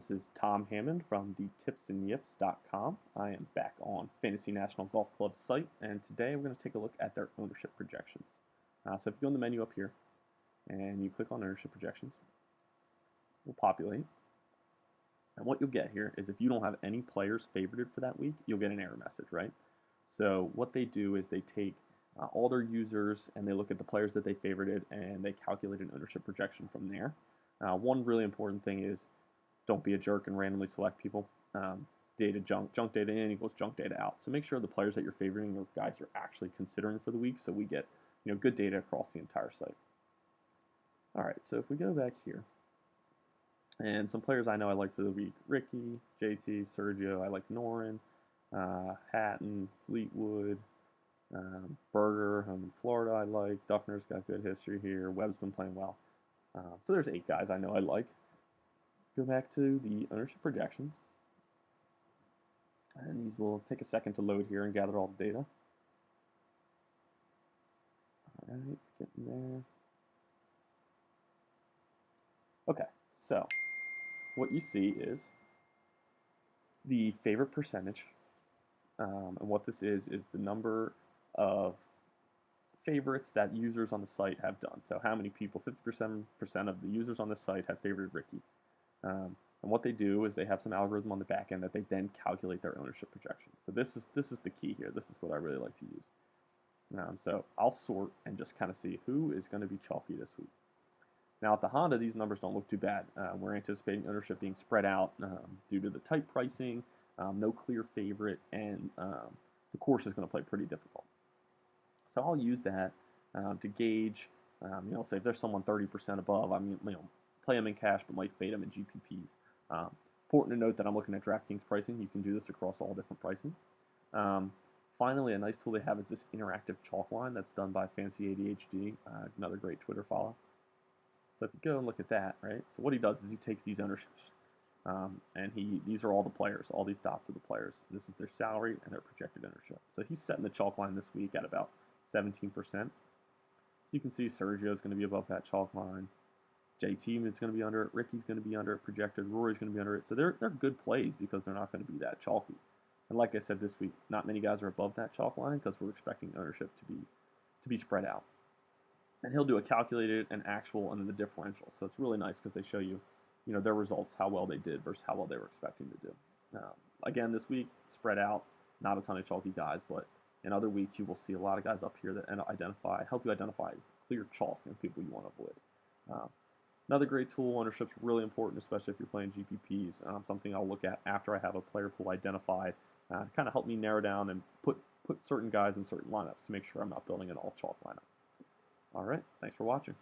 This is Tom Hammond from the tipsandyips.com. I am back on Fantasy National Golf Club's site, and today we're going to take a look at their ownership projections. So if you go in the menu up here and you click on ownership projections, we'll populate. And what you'll get here is if you don't have any players favorited for that week, you'll get an error message, right? So what they do is they take all their users and they look at the players that they favorited and they calculate an ownership projection from there. One really important thing is don't be a jerk and randomly select people. Junk data in equals junk data out. So make sure the players that you're favoring are guys you're actually considering for the week, so we get good data across the entire site. All right, so if we go back here, and some players I know I like for the week: Ricky, JT, Sergio. I like Norin, Hatton, Fleetwood, Berger. I'm in Florida. I like Duffner's got good history here. Webb's been playing well. So there's 8 guys I know I like. Go back to the ownership projections, and these will take a second to load here and gather all the data. All right, it's getting there. Okay, so what you see is the favorite percentage, and what this is the number of favorites that users on the site have done. So how many people, 50% of the users on the site have favored Ricky. And what they do is they have some algorithm on the back end that they then calculate their ownership projection. So this is the key here. This is what I really like to use. So I'll sort and just kind of see who is going to be chalky this week. Now at the Honda, these numbers don't look too bad. We're anticipating ownership being spread out due to the tight pricing, no clear favorite, and the course is going to play pretty difficult. So I'll use that to gauge, say if there's someone 30% above, play them in cash, but might fade them in GPPs. Important to note that I'm looking at DraftKings pricing. You can do this across all different pricing. Finally, a nice tool they have is this interactive chalk line that's done by Fancy ADHD, another great Twitter follow. So if you go and look at that, right? So what he does is he takes these ownerships, and these are all the players, all these dots are the players. This is their salary and their projected ownership. So he's setting the chalk line this week at about 17%. You can see Sergio is going to be above that chalk line. JT is going to be under it. Ricky's going to be under it. Projected Rory's going to be under it. So they're good plays because they're not going to be that chalky. And like I said this week, not many guys are above that chalk line because we're expecting ownership to be spread out. And he'll do a calculated, an actual, and then the differential. So it's really nice because they show you, their results, how well they did versus how well they were expecting to do. Again, this week spread out, not a ton of chalky guys, but in other weeks you will see a lot of guys up here that help you identify clear chalk and people you want to avoid. Another great tool, ownership's really important, especially if you're playing GPPs. Something I'll look at after I have a player pool identified, to kind of help me narrow down and put certain guys in certain lineups to make sure I'm not building an all chalk lineup. All right, thanks for watching.